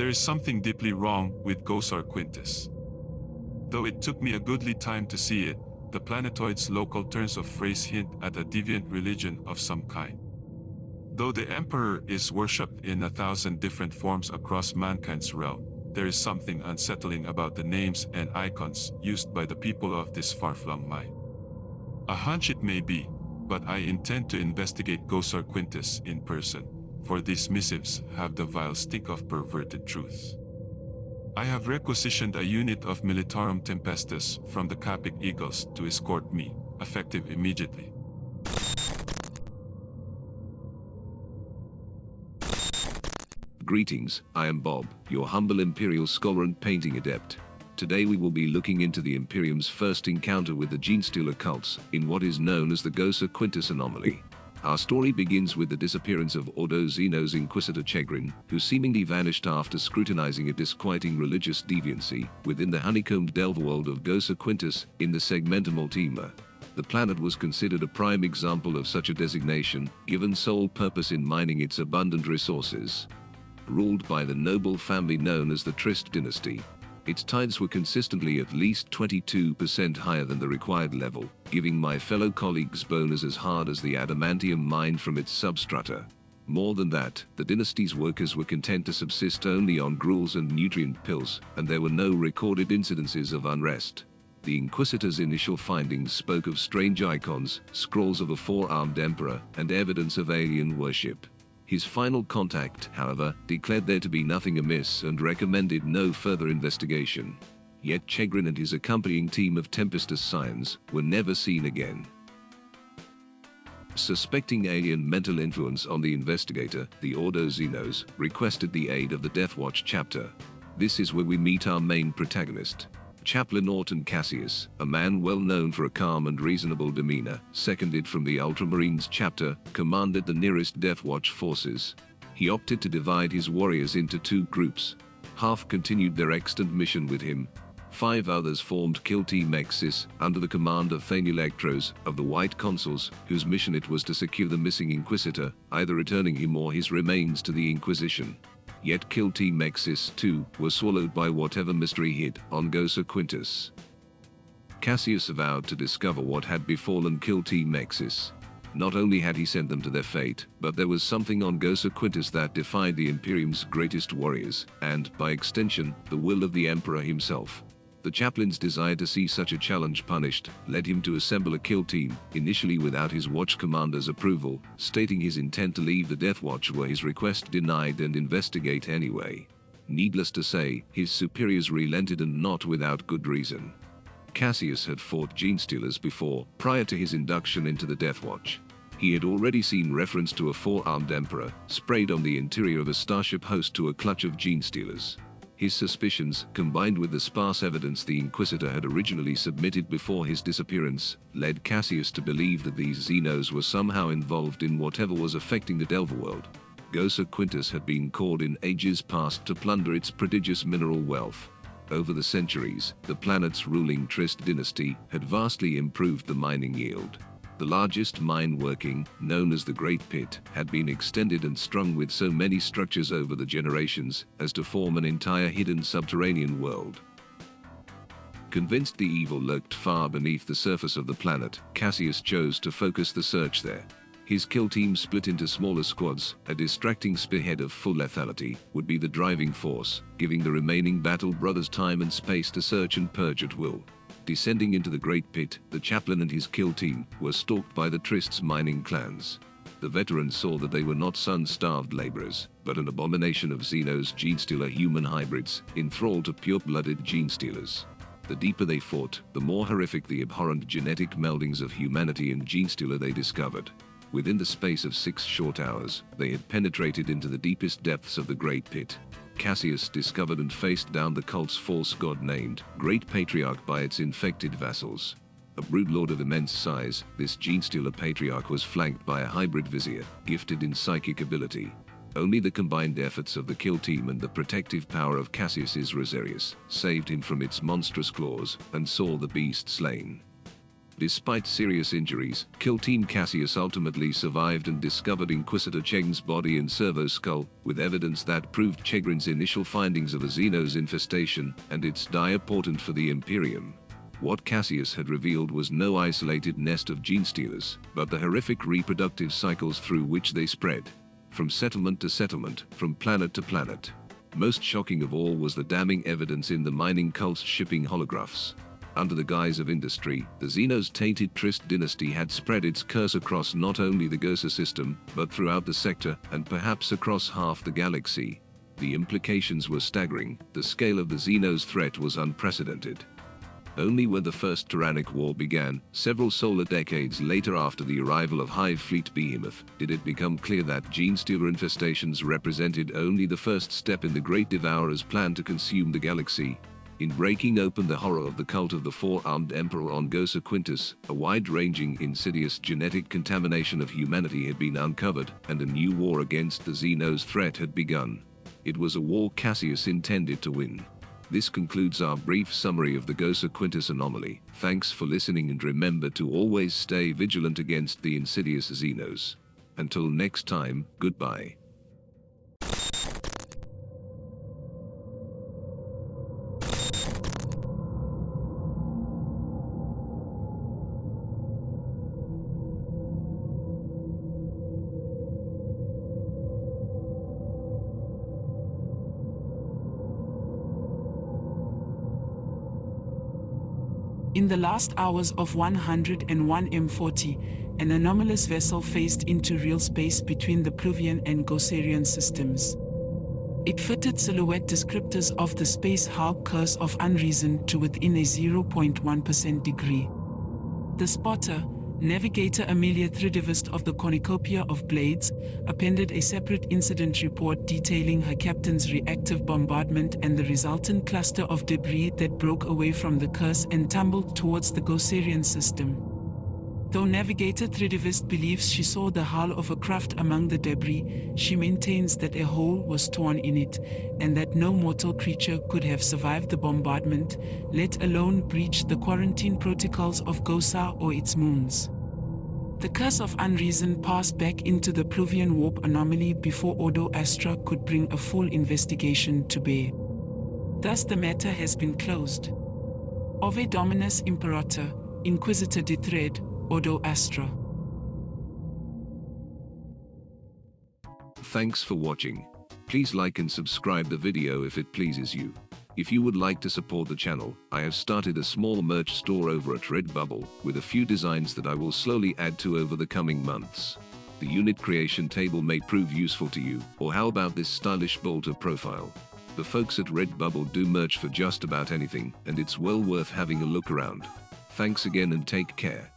There is something deeply wrong with Ghosar Quintus. Though it took me a goodly time to see it, the planetoid's local turns of phrase hint at a deviant religion of some kind. Though the Emperor is worshipped in 1,000 different forms across mankind's realm, there is something unsettling about the names and icons used by the people of this far-flung mind. A hunch it may be, but I intend to investigate Ghosar Quintus in person, for these missives have the vile stink of perverted truth. I have requisitioned a unit of Militarum Tempestus from the Capic Eagles to escort me, effective immediately. Greetings, I am Bob, your humble Imperial scholar and painting adept. Today we will be looking into the Imperium's first encounter with the Genestealer cults in what is known as the Ghosar Quintus anomaly. Our story begins with the disappearance of Ordo Xeno's Inquisitor Chegrin, who seemingly vanished after scrutinizing a disquieting religious deviancy within the honeycombed delverworld of Ghosar Quintus in the Segmentum Ultima. The planet was considered a prime example of such a designation, given sole purpose in mining its abundant resources. Ruled by the noble family known as the Trist dynasty, its tithes were consistently at least 22% higher than the required level, giving my fellow colleagues bonus as hard as the adamantium mined from its substrata. More than that, the dynasty's workers were content to subsist only on gruels and nutrient pills, and there were no recorded incidences of unrest. The Inquisitor's initial findings spoke of strange icons, scrolls of a four-armed emperor, and evidence of alien worship. His final contact, however, declared there to be nothing amiss and recommended no further investigation. Yet Chegrin and his accompanying team of Tempestus Scions were never seen again. Suspecting alien mental influence on the investigator, the Ordo Xenos requested the aid of the Deathwatch chapter. This is where we meet our main protagonist. Chaplain Orton Cassius, a man well known for a calm and reasonable demeanor, seconded from the Ultramarines chapter, commanded the nearest Deathwatch forces. He opted to divide his warriors into two groups. Half continued their extant mission with him. 5 others formed Kill Team Cassius under the command of Thane Electros of the White Consuls, whose mission it was to secure the missing Inquisitor, either returning him or his remains to the Inquisition. Yet Kill Team Cassius, too, was swallowed by whatever mystery hid on Ghosar Quintus. Cassius vowed to discover what had befallen Kill Team Cassius. Not only had he sent them to their fate, but there was something on Ghosar Quintus that defied the Imperium's greatest warriors, and, by extension, the will of the Emperor himself. The chaplain's desire to see such a challenge punished led him to assemble a kill team, initially without his watch commander's approval, stating his intent to leave the Death Watch were his request denied and investigate anyway. Needless to say, his superiors relented, and not without good reason. Cassius had fought Genestealers before, prior to his induction into the Death Watch. He had already seen reference to a four-armed emperor, sprayed on the interior of a starship host to a clutch of Genestealers. His suspicions, combined with the sparse evidence the Inquisitor had originally submitted before his disappearance, led Cassius to believe that these Xenos were somehow involved in whatever was affecting the Delverworld. Ghosar Quintus had been called in ages past to plunder its prodigious mineral wealth. Over the centuries, the planet's ruling Trist dynasty had vastly improved the mining yield. The largest mine working, known as the Great Pit, had been extended and strung with so many structures over the generations as to form an entire hidden subterranean world. Convinced the evil lurked far beneath the surface of the planet, Cassius chose to focus the search there. His kill team split into smaller squads. A distracting spearhead of full lethality would be the driving force, giving the remaining battle brothers time and space to search and purge at will. Descending into the Great Pit, the chaplain and his kill team were stalked by the Trist's mining clans. The veterans saw that they were not sun-starved laborers, but an abomination of Xeno's Genestealer human hybrids, enthralled to pure-blooded Genestealers. The deeper they fought, the more horrific the abhorrent genetic meldings of humanity and Genestealer they discovered. Within the space of 6 short hours, they had penetrated into the deepest depths of the Great Pit. Cassius discovered and faced down the cult's false god named Great Patriarch by its infected vassals. A broodlord of immense size, this Genestealer Patriarch was flanked by a hybrid vizier, gifted in psychic ability. Only the combined efforts of the kill team and the protective power of Cassius's Rosarius saved him from its monstrous claws and saw the beast slain. Despite serious injuries, Kill Team Cassius ultimately survived and discovered Inquisitor Chegrin's body in Servo's skull, with evidence that proved Chegrin's initial findings of a Xenos infestation and its dire portent for the Imperium. What Cassius had revealed was no isolated nest of gene stealers, but the horrific reproductive cycles through which they spread. From settlement to settlement, from planet to planet. Most shocking of all was the damning evidence in the mining cult's shipping holographs. Under the guise of industry, the Xenos' tainted Trist dynasty had spread its curse across not only the Ghosar system, but throughout the sector and perhaps across half the galaxy. The implications were staggering, the scale of the Xenos' threat was unprecedented. Only when the First Tyrannic War began, several solar decades later after the arrival of Hive Fleet Behemoth, did it become clear that gene-stealer infestations represented only the first step in the Great Devourer's plan to consume the galaxy. In breaking open the horror of the cult of the Four-Armed Emperor on Ghosar Quintus, a wide-ranging, insidious genetic contamination of humanity had been uncovered, and a new war against the Xenos threat had begun. It was a war Cassius intended to win. This concludes our brief summary of the Ghosar Quintus anomaly. Thanks for listening, and remember to always stay vigilant against the insidious Xenos. Until next time, goodbye. In the last hours of 101 M40, an anomalous vessel phased into real space between the Pluvian and Ghosarian systems. It fitted silhouette descriptors of the space Hulk curse of unreason to within a 0.1% degree. The spotter, Navigator Amelia Thridivist of the Cornucopia of Blades, appended a separate incident report detailing her captain's reactive bombardment and the resultant cluster of debris that broke away from the curse and tumbled towards the Ghosarian system. Though Navigator Thridivist believes she saw the hull of a craft among the debris, she maintains that a hole was torn in it, and that no mortal creature could have survived the bombardment, let alone breach the quarantine protocols of Ghosar or its moons. The curse of unreason passed back into the Pluvian warp anomaly before Ordo Astra could bring a full investigation to bear. Thus the matter has been closed. Ove Dominus Imperator, Inquisitor de Thread, Ordo Astra. Thanks for watching. Please like and subscribe the video if it pleases you. If you would like to support the channel, I have started a small merch store over at Redbubble, with a few designs that I will slowly add to over the coming months. The unit creation table may prove useful to you, or how about this stylish bolter profile? The folks at Redbubble do merch for just about anything, and it's well worth having a look around. Thanks again and take care.